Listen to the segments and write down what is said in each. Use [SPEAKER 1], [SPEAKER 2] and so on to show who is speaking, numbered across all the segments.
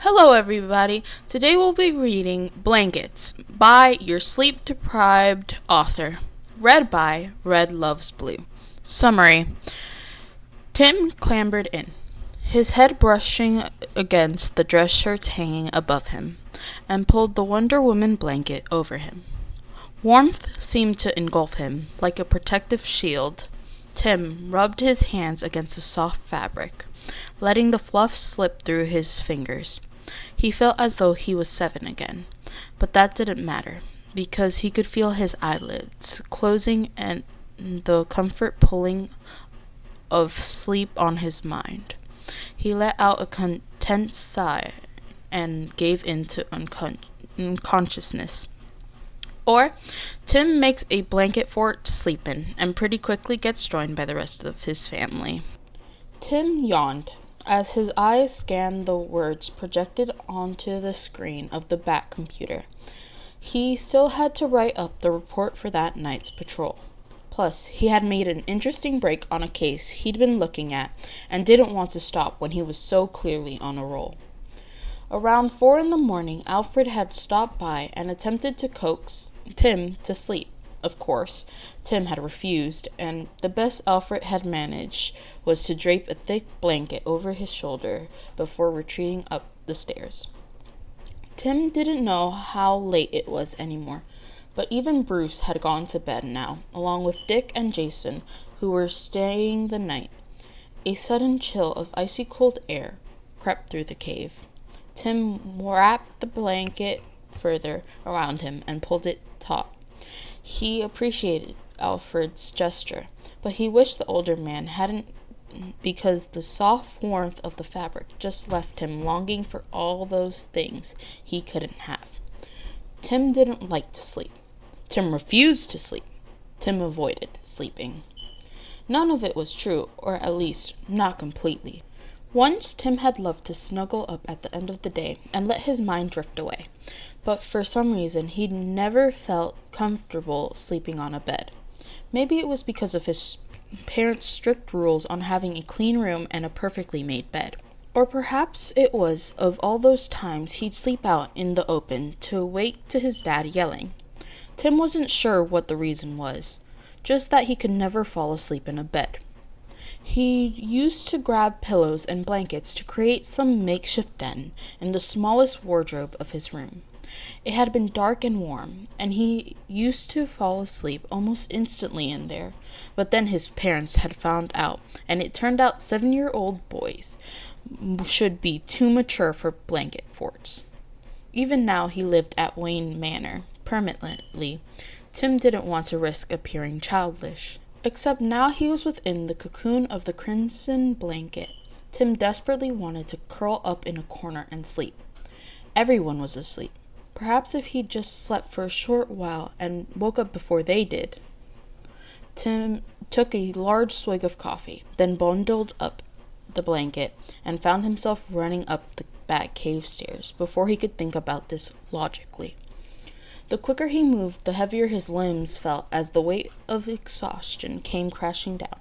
[SPEAKER 1] Hello, everybody. Today we'll be reading Blankets by Your Sleep Deprived Author, read by Red Loves Blue. Summary. Tim clambered in, his head brushing against the dress shirts hanging above him, and pulled the Wonder Woman blanket over him. Warmth seemed to engulf him like a protective shield. Tim rubbed his hands against the soft fabric, letting the fluff slip through his fingers. He felt as though he was 7 again, but that didn't matter, because he could feel his eyelids closing and the comfort pulling of sleep on his mind. He let out a content sigh and gave in to unconsciousness. Or, Tim makes a blanket fort to sleep in, and pretty quickly gets joined by the rest of his family. Tim yawned as his eyes scanned the words projected onto the screen of the Bat computer. He still had to write up the report for that night's patrol. Plus, he had made an interesting break on a case he'd been looking at and didn't want to stop when he was so clearly on a roll. Around 4 a.m, Alfred had stopped by and attempted to coax Tim to sleep. Of course, Tim had refused, and the best Alfred had managed was to drape a thick blanket over his shoulder before retreating up the stairs. Tim didn't know how late it was anymore, but even Bruce had gone to bed now, along with Dick and Jason, who were staying the night. A sudden chill of icy cold air crept through the cave. Tim wrapped the blanket further around him and pulled it taut. He appreciated Alfred's gesture, but he wished the older man hadn't, because the soft warmth of the fabric just left him longing for all those things he couldn't have. Tim didn't like to sleep. Tim refused to sleep. Tim avoided sleeping. None of it was true, or at least not completely. Once Tim had loved to snuggle up at the end of the day and let his mind drift away, but for some reason he'd never felt comfortable sleeping on a bed. Maybe it was because of his parents' strict rules on having a clean room and a perfectly made bed. Or perhaps it was of all those times he'd sleep out in the open to wake to his dad yelling. Tim wasn't sure what the reason was, just that he could never fall asleep in a bed. He used to grab pillows and blankets to create some makeshift den in the smallest wardrobe of his room. It had been dark and warm, and he used to fall asleep almost instantly in there. But then his parents had found out, and it turned out 7-year-old boys should be too mature for blanket forts. Even now he lived at Wayne Manor permanently. Tim didn't want to risk appearing childish. Except now he was within the cocoon of the crimson blanket. Tim desperately wanted to curl up in a corner and sleep. Everyone was asleep. Perhaps if he'd just slept for a short while and woke up before they did. Tim took a large swig of coffee, then bundled up the blanket and found himself running up the Bat Cave stairs before he could think about this logically. The quicker he moved, the heavier his limbs felt as the weight of exhaustion came crashing down.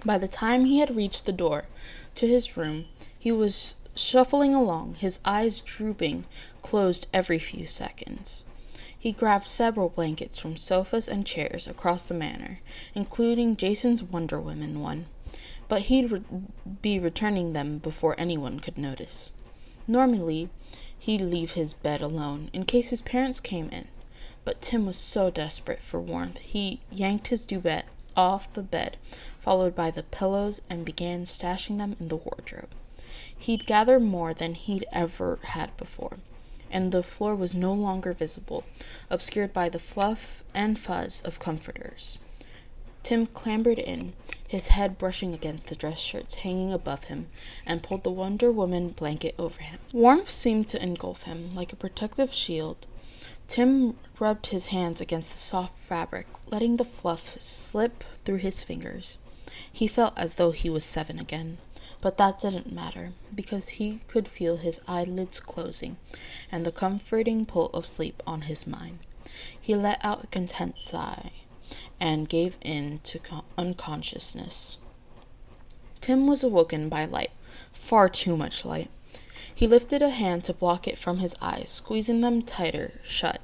[SPEAKER 1] By the time he had reached the door to his room, he was shuffling along, his eyes drooping closed every few seconds. He grabbed several blankets from sofas and chairs across the manor, including Jason's Wonder Woman one, but he'd be returning them before anyone could notice. Normally, he'd leave his bed alone in case his parents came in, but Tim was so desperate for warmth he yanked his duvet off the bed, followed by the pillows, and began stashing them in the wardrobe. He'd gathered more than he'd ever had before, and the floor was no longer visible, obscured by the fluff and fuzz of comforters. Tim clambered in, his head brushing against the dress shirts hanging above him, and pulled the Wonder Woman blanket over him. Warmth seemed to engulf him like a protective shield. Tim rubbed his hands against the soft fabric, letting the fluff slip through his fingers. He felt as though he was 7 again, but that didn't matter, because he could feel his eyelids closing and the comforting pull of sleep on his mind. He let out a content sigh and gave in to unconsciousness. Tim was awoken by light, far too much light. He lifted a hand to block it from his eyes, squeezing them tighter shut.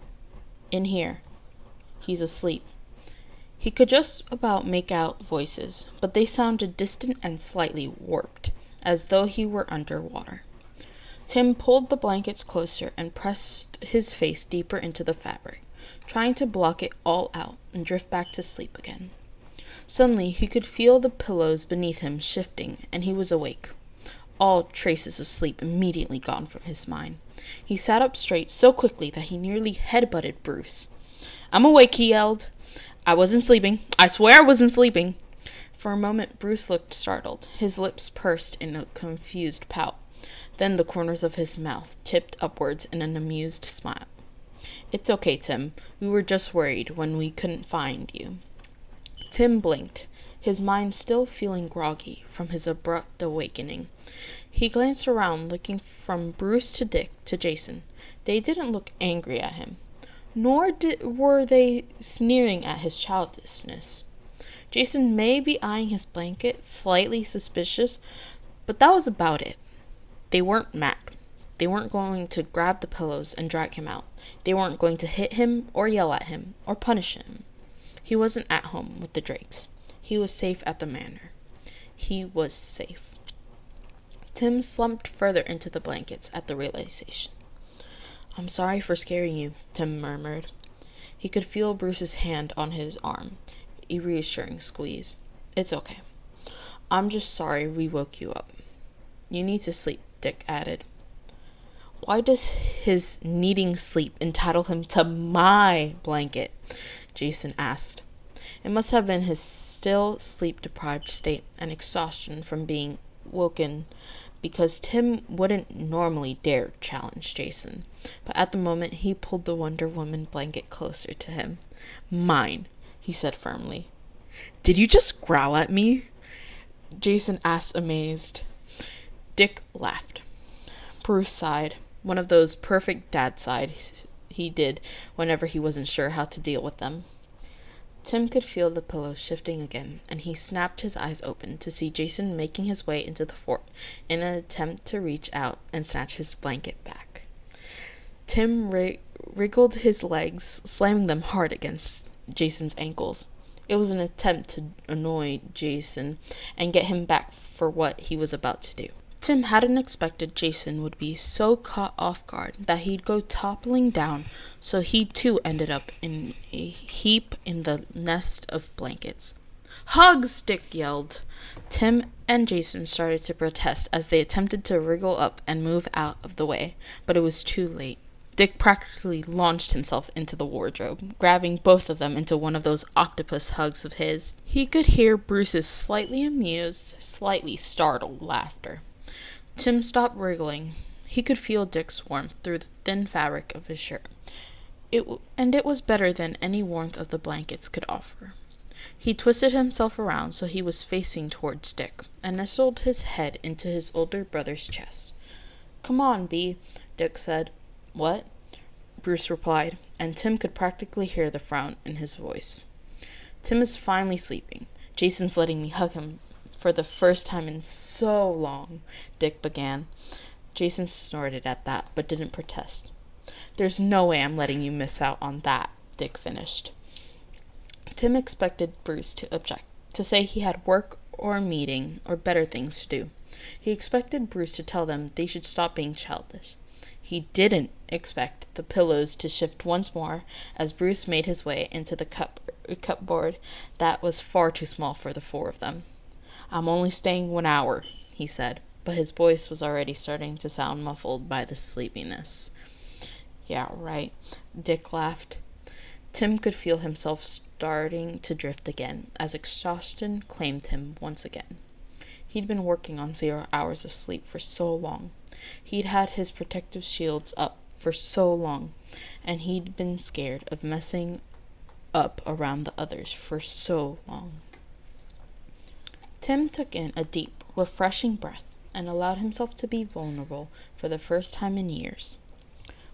[SPEAKER 1] In here. He's asleep. He could just about make out voices, but they sounded distant and slightly warped, as though he were underwater. Tim pulled the blankets closer and pressed his face deeper into the fabric, trying to block it all out and drift back to sleep again. Suddenly, he could feel the pillows beneath him shifting, and he was awake. All traces of sleep immediately gone from his mind. He sat up straight so quickly that he nearly headbutted Bruce. "I'm awake," he yelled. "I wasn't sleeping. I swear I wasn't sleeping." For a moment, Bruce looked startled. His lips pursed in a confused pout. Then the corners of his mouth tipped upwards in an amused smile. "It's okay, Tim. We were just worried when we couldn't find you." Tim blinked, his mind still feeling groggy from his abrupt awakening. He glanced around, looking from Bruce to Dick to Jason. They didn't look angry at him, nor were they sneering at his childishness. Jason may be eyeing his blanket, slightly suspicious, but that was about it. They weren't mad. They weren't going to grab the pillows and drag him out. They weren't going to hit him or yell at him or punish him. He wasn't at home with the Drakes. He was safe at the manor. He was safe. Tim slumped further into the blankets at the realization. "I'm sorry for scaring you," Tim murmured. He could feel Bruce's hand on his arm, a reassuring squeeze. "It's okay. I'm just sorry we woke you up." "You need to sleep," Dick added. "Why does his needing sleep entitle him to my blanket?" Jason asked. It must have been his still sleep-deprived state and exhaustion from being woken, because Tim wouldn't normally dare challenge Jason. But at the moment, he pulled the Wonder Woman blanket closer to him. "Mine," he said firmly. "Did you just growl at me?" Jason asked, amazed. Dick laughed. Bruce sighed, one of those perfect dad sighs he did whenever he wasn't sure how to deal with them. Tim could feel the pillows shifting again, and he snapped his eyes open to see Jason making his way into the fort in an attempt to reach out and snatch his blanket back. Tim wriggled his legs, slamming them hard against Jason's ankles. It was an attempt to annoy Jason and get him back for what he was about to do. Tim hadn't expected Jason would be so caught off guard that he'd go toppling down, so he too ended up in a heap in the nest of blankets. "Hugs!" Dick yelled. Tim and Jason started to protest as they attempted to wriggle up and move out of the way, but it was too late. Dick practically launched himself into the wardrobe, grabbing both of them into one of those octopus hugs of his. He could hear Bruce's slightly amused, slightly startled laughter. Tim stopped wriggling. He could feel Dick's warmth through the thin fabric of his shirt. It was better than any warmth of the blankets could offer. He twisted himself around so he was facing towards Dick, and nestled his head into his older brother's chest. "Come on, B," Dick said. "What?" Bruce replied, and Tim could practically hear the frown in his voice. "Tim is finally sleeping. Jason's letting me hug him for the first time in so long," Dick began. Jason snorted at that, but didn't protest. "There's no way I'm letting you miss out on that," Dick finished. Tim expected Bruce to object, to say he had work or a meeting or better things to do. He expected Bruce to tell them they should stop being childish. He didn't expect the pillows to shift once more as Bruce made his way into the cupboard that was far too small for the four of them. "I'm only staying 1 hour," he said, but his voice was already starting to sound muffled by the sleepiness. "Yeah, right," Dick laughed. Tim could feel himself starting to drift again as exhaustion claimed him once again. He'd been working on 0 hours of sleep for so long. He'd had his protective shields up for so long, and he'd been scared of messing up around the others for so long. Tim took in a deep, refreshing breath and allowed himself to be vulnerable for the first time in years.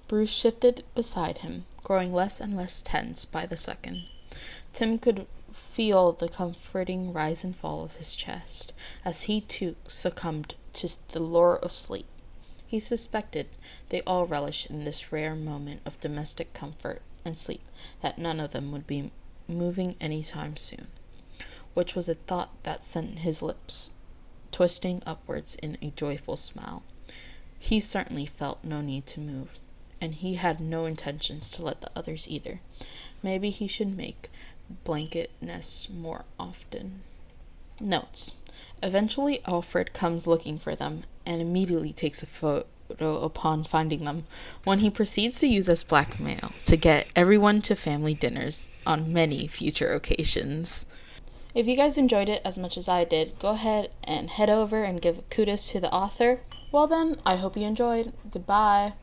[SPEAKER 1] Bruce shifted beside him, growing less and less tense by the second. Tim could feel the comforting rise and fall of his chest as he too succumbed to the lure of sleep. He suspected they all relished in this rare moment of domestic comfort and sleep that none of them would be moving any time soon, which was a thought that sent his lips twisting upwards in a joyful smile. He certainly felt no need to move, and he had no intentions to let the others either. Maybe he should make blanket nests more often. Notes. Eventually, Alfred comes looking for them and immediately takes a photo upon finding them, when he proceeds to use as blackmail to get everyone to family dinners on many future occasions. If you guys enjoyed it as much as I did, go ahead and head over and give kudos to the author. Well then, I hope you enjoyed. Goodbye.